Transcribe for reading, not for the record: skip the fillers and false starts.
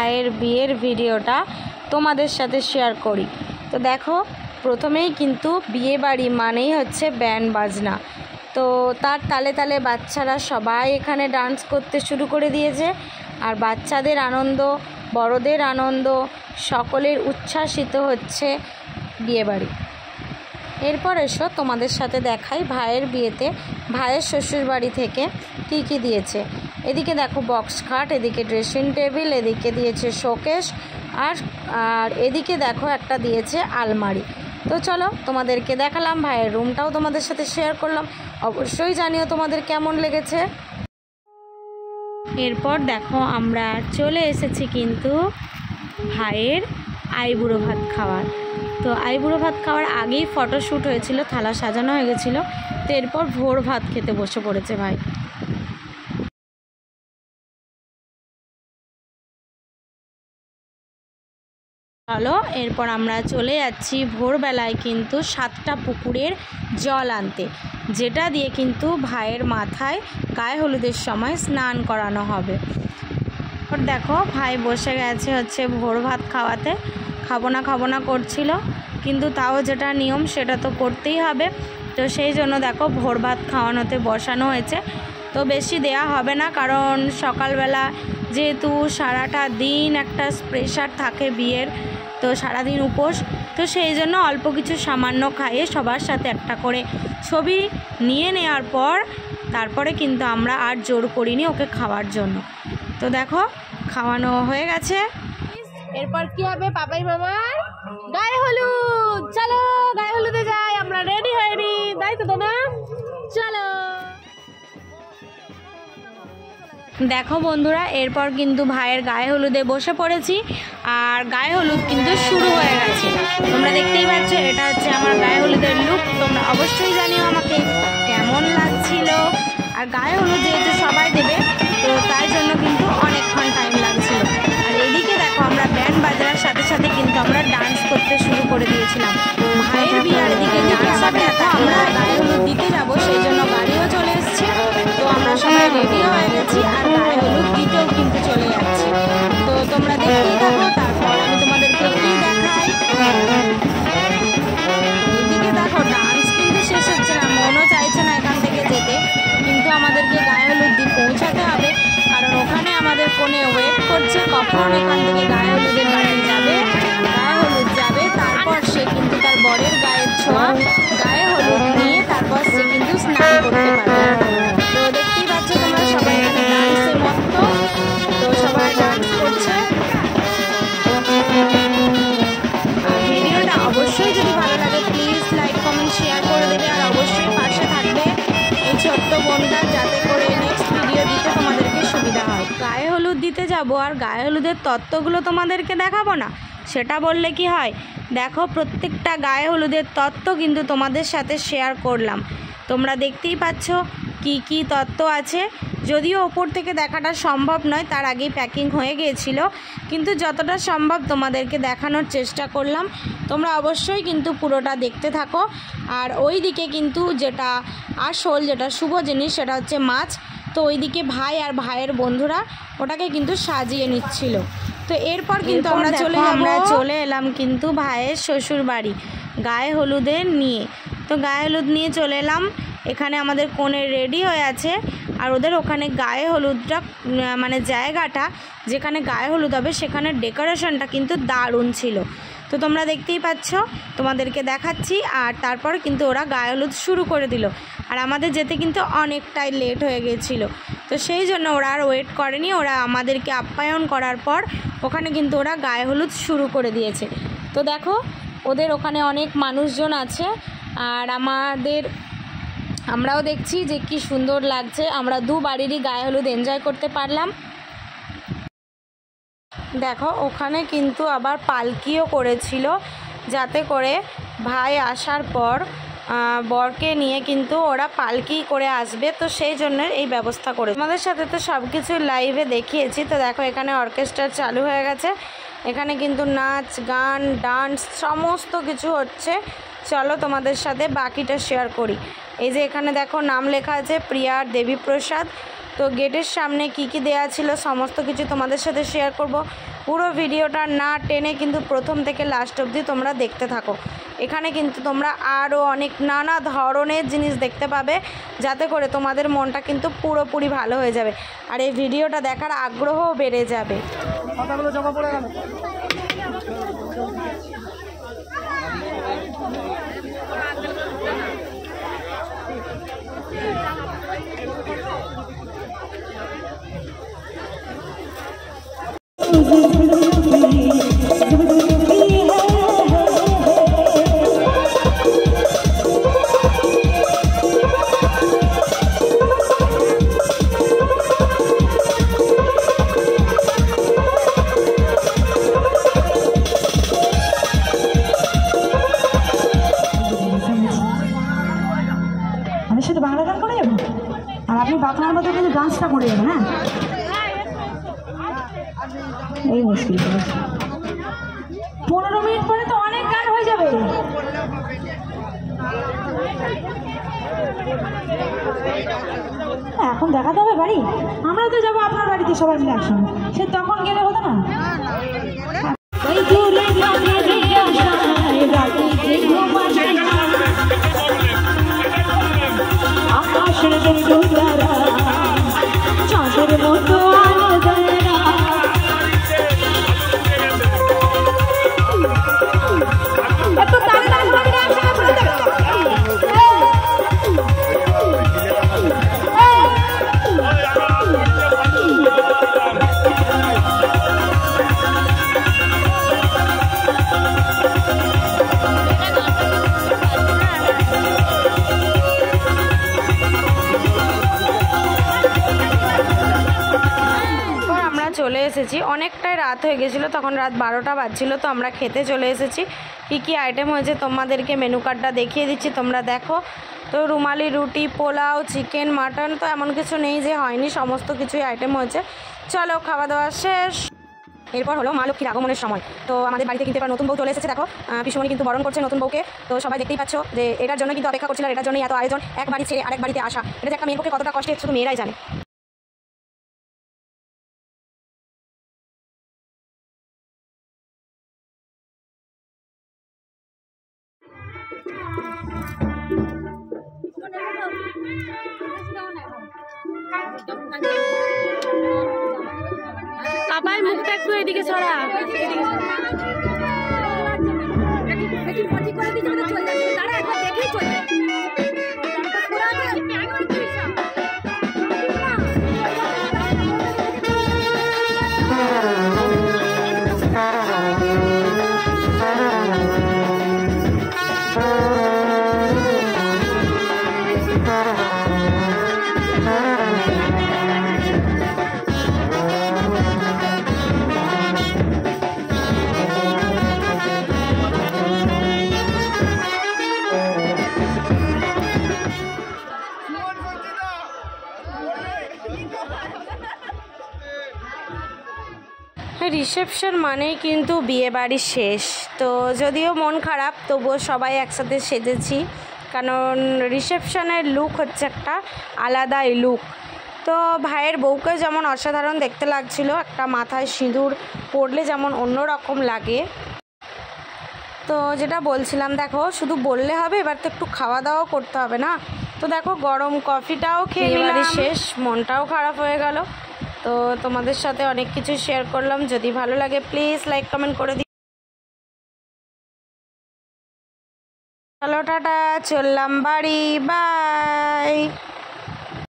ভাইয়ের বিয়ের ভিডিওটা তোমাদের সাথে শেয়ার করি। তো দেখো, প্রথমেই কিন্তু বিয়ে বাড়ি মানেই হচ্ছে ব্যান্ড বাজনা। তো তার তালে তালে বাচ্চারা সবাই এখানে ডান্স করতে শুরু করে দিয়েছে। আর বাচ্চাদের আনন্দ, বড়দের আনন্দ, সকলের উচ্ছ্বাসিত হচ্ছে বিয়েবাড়ি। এরপর এসো তোমাদের সাথে দেখাই ভাইয়ের বিয়েতে ভাইয়ের শ্বশুরবাড়ি থেকে কী কী দিয়েছে। এদিকে দেখো বক্স খাট, এদিকে ড্রেসিং টেবিল, এদিকে দিয়েছে শোকেস, আর এদিকে দেখো একটা দিয়েছে আলমারি। তো চলো তোমাদেরকে দেখালাম, ভাইয়ের রুমটাও তোমাদের সাথে শেয়ার করলাম। অবশ্যই জানিও তোমাদের কেমন লেগেছে। এরপর দেখো আমরা চলে এসেছি কিন্তু ভাইয়ের আইবুড়ো ভাত খাওয়ার। তো আইবুড়ো ভাত খাওয়ার আগেই ফটোশ্যুট হয়েছিল, থালা সাজানো হয়ে গেছিলো। তো এরপর ভোর ভাত খেতে বসে পড়েছে ভাই। চলো এরপর আমরা চলে যাচ্ছি ভোরবেলায় কিন্তু 7টা পুকুরের জল আনতে, যেটা দিয়ে কিন্তু ভাইয়ের মাথায় গায়ে হলুদের সময় স্নান করানো হবে। দেখো ভাই বসে গেছে হচ্ছে ভোর ভাত খাওয়াতে, খাবো না করছিল, কিন্তু তাও যেটা নিয়ম সেটা তো করতেই হবে। তো সেই জন্য দেখো ভোর ভাত খাওয়ানোতে বসানো হয়েছে। তো বেশি দেয়া হবে না, কারণ সকালবেলা যেহেতু সারাটা দিন একটা প্রেশার থাকে বিয়ের, তো সারাদিন উপোস, তো সেই জন্য অল্প কিছু সামান্য খাইয়ে সবার সাথে একটা করে ছবি নিয়ে নেওয়ার পর তারপরে কিন্তু আমরা আর জোর করিনি ওকে খাওয়ার জন্য। তো দেখো খাওয়ানো হয়ে গেছে। এরপর কি হবে? পাপাই মামার গায়ে হলুদ। চলো গায়ে হলুদে যাই, আমরা রেডি হয়ে নি, তাই তো না? চলো। দেখো বন্ধুরা, এরপর কিন্তু ভাইয়ের গায়ে হলুদে বসে পড়েছি, আর গায়ে হলুদ কিন্তু শুরু হয়ে গেছে। তোমরা দেখতেই পাচ্ছ, এটা হচ্ছে আমার গায়ে হলুদের লুক। তোমরা অবশ্যই জানিও আমাকে কেমন লাগছিল। আর গায়ে হলুদ যেহেতু সবাই দেবে, তো তাই জন্য কিন্তু অনেকক্ষণ টাইম লাগছিল। আর এদিকে দেখো আমরা ব্যান্ড বাজার সাথে সাথে কিন্তু আমরা ডান্স করতে শুরু করে দিয়েছিলাম ভাইয়ের বিয়ে। আর এদিকে আবার দেখো আমরা গায়ে হলুদ দিতে যাবো, সেই জন্য গাড়িও চলে এসছে। তো আমরা সবাই রেডিও হয়ে গেছি আর গায়ে হলুদ দিতেও কিন্তু চলে যাচ্ছি। তো তোমরা দেখতেই থাকো, তারপর আমি তোমাদেরকে কি দেখাই। এদিকে দেখো ডান্স কিন্তু শেষ হচ্ছে না, মনও চাইছে না এখান থেকে যেতে, কিন্তু আমাদেরকে গায়ে হলুদ দিয়ে পৌঁছাতে হবে, কারণ ওখানে আমাদের ফোনে ওয়েট করছে কখন এখান থেকে গায়ে হলুদের গাড়ি যাবে, গায়ে হলুদ যাবে, তারপর সে কিন্তু তার বরের গায়ের ছোঁয়া গায়ে হলুদ নিয়ে তারপর সে কিন্তু স্নান করতে পারবে। তো দেখতেই পাচ্ছ তোমরা সবাই এখানে ডান্সে মত্ত, তো সবাই ডান্স করছে। আর ভিডিওটা অবশ্যই যদি ভালো লাগে প্লিজ লাইক কমেন্ট শেয়ার করে দেবে, আর অবশ্যই পাশে থাকবে এই ছোট্ট বোনটা, যাতে করে নেক্সট ভিডিও দিতে তোমাদেরকে সুবিধা হয়। গায়ে হলুদ দিতে যাব আর গায়ে হলুদের তত্ত্বগুলো তোমাদেরকে দেখাবো না, সেটা বললে কি হয়? দেখো প্রত্যেকটা গায়ে হলুদের তত্ত্ব কিন্তু তোমাদের সাথে শেয়ার করলাম। তোমরা দেখতেই পাচ্ছ কি কি তত্ত্ব আছে। যদিও ওপর থেকে দেখাটা সম্ভব নয়, তার আগেই প্যাকিং হয়ে গিয়েছিল, কিন্তু যতটা সম্ভব তোমাদেরকে দেখানোর চেষ্টা করলাম। তোমরা অবশ্যই কিন্তু পুরোটা দেখতে থাকো। আর ওই দিকে কিন্তু যেটা আসল, যেটা শুভ জিনিস, সেটা হচ্ছে মাছ। তো ওইদিকে ভাই আর ভাইয়ের বন্ধুরা ওটাকে কিন্তু সাজিয়ে নিচ্ছিল। তো এরপর কিন্তু আমরা চলে এলাম কিন্তু ভাইয়ের শ্বশুর বাড়ি গায়ে হলুদের নিয়ে। তো গায়ে হলুদ নিয়ে চলে এলাম, এখানে আমাদের কনে রেডি হয়ে আছে, আর ওদের ওখানে গায়ে হলুদটা মানে জায়গাটা যেখানে গায়ে হলুদ হবে সেখানে ডেকোরেশনটা কিন্তু দারুণ ছিল। তো তোমরা দেখতেই পাচ্ছ, তোমাদেরকে দেখাচ্ছি। আর তারপর কিন্তু ওরা গায়ে হলুদ শুরু করে দিল, আর আমাদের যেতে কিন্তু অনেকটাই লেট হয়ে গিয়েছিল। তো সেই জন্য ওরা আর ওয়েট করেনি, ওরা আমাদেরকে আপ্যায়ন করার পর ওখানে কিন্তু ওরা গায়ে হলুদ শুরু করে দিয়েছে। তো দেখো ওদের ওখানে অনেক মানুষজন আছে, আর আমরাও দেখছি যে কি সুন্দর লাগছে। আমরা দু বাড়িরই গায়ে হলুদ এনজয় করতে পারলাম। দেখো ওখানে কিন্তু আবার পালকিও করেছিল, যাতে করে ভাই আসার পর বরকে নিয়ে কিন্তু ওরা পালকি করে আসবে। তো সেই জন্য এই ব্যবস্থা করে আমাদের সাথে তো সব কিছু লাইভে দেখিয়েছি। তো দেখো এখানে অর্কেস্ট্রা চালু হয়ে গেছে, এখানে কিন্তু নাচ গান ডান্স সমস্ত কিছু হচ্ছে। চলো তোমাদের সাথে বাকিটা শেয়ার করি। এই যে এখানে দেখো নাম লেখা আছে প্রিয়ার দেবী প্রসাদ। তো গেটের সামনে কি কি দেয়া ছিল সমস্ত কিছু তোমাদের সাথে শেয়ার করব। পুরো ভিডিওটা না টেনে কিন্তু প্রথম থেকে লাস্ট অবধি তোমরা দেখতে থাকো। এখানে কিন্তু তোমরা আরও অনেক নানা ধরনের জিনিস দেখতে পাবে, যাতে করে তোমাদের মনটা কিন্তু পুরোপুরি ভালো হয়ে যাবে আর এই ভিডিওটা দেখার আগ্রহও বেড়ে যাবে। কথাগুলো জমা পড়ে গেল। আমাদের সাথে বাংলা গান করে যাবেন আর আপনি বাংলার মধ্যে কিন্তু ডান্সটা করে যাবেন। হ্যাঁ, এই মুশকিল 15 মিনিট পরে তো অনেক গান হয়ে যাবে। এখন দেখাতে হবে বাড়ি, আমরা তো যাবো আপনার বাড়িতে সবাই মিলে একসঙ্গে, সে তখন গেলে হতো না। চাঁদের মতো চলে এসেছি। অনেকটাই রাত হয়ে গেছিলো, তখন রাত 12টা বাজছিল। তো আমরা খেতে চলে এসেছি। কী কী আইটেম হয়েছে তোমাদেরকে মেনু কার্ডটা দেখিয়ে দিচ্ছি, তোমরা দেখো। তো রুমালি রুটি, পোলাও, চিকেন, মাটন, তো এমন কিছু নেই যে হয়নি, সমস্ত কিছুই আইটেম হয়েছে। চলো খাওয়া দাওয়া শেষ। এরপর হলো মা লক্ষ্মীর আগমনের সময়। তো আমাদের বাড়িতে কিন্তু এবার নতুন বউ চলে এসেছে। দেখো পিসুমণি কিন্তু বরণ করছে নতুন বউকে। তো সবাই দেখতেই পাচ্ছ যে এটার জন্য কিন্তু অপেক্ষা করছিল, এটার জন্যই এত আয়োজন, এক বাড়ি ছেড়ে আরেক বাড়িতে আসা। এটা যে একটা মেয়ের পক্ষে কতটা কষ্টের শুধু মেয়েরাই জানে। পাপাই মুখটা একটু এদিকে ছড়া। রিসেপশন মানেই কিন্তু বিয়ে বাড়ি শেষ। তো যদিও মন খারাপ, তবুও সবাই একসাথে সেজেছি, কারণ রিসেপশনের লুক হচ্ছে একটা আলাদাই লুক। তো ভাইয়ের বউকে যেমন অসাধারণ দেখতে লাগছিল, একটা মাথায় সিঁদুর পরলে যেমন অন্যরকম লাগে। তো যেটা বলছিলাম, দেখো শুধু বললে হবে, এবার তো একটু খাওয়া দাওয়াও করতে হবে না। তো দেখো গরম কফিটাও খেয়ে নিলাম, শেষ, মনটাও খারাপ হয়ে গেল। তো তোমাদের সাথে অনেক কিছু শেয়ার করলাম। যদি ভালো লাগে প্লিজ লাইক কমেন্ট করে দিও। চলো টাটা, চললাম বাড়ি, বাই।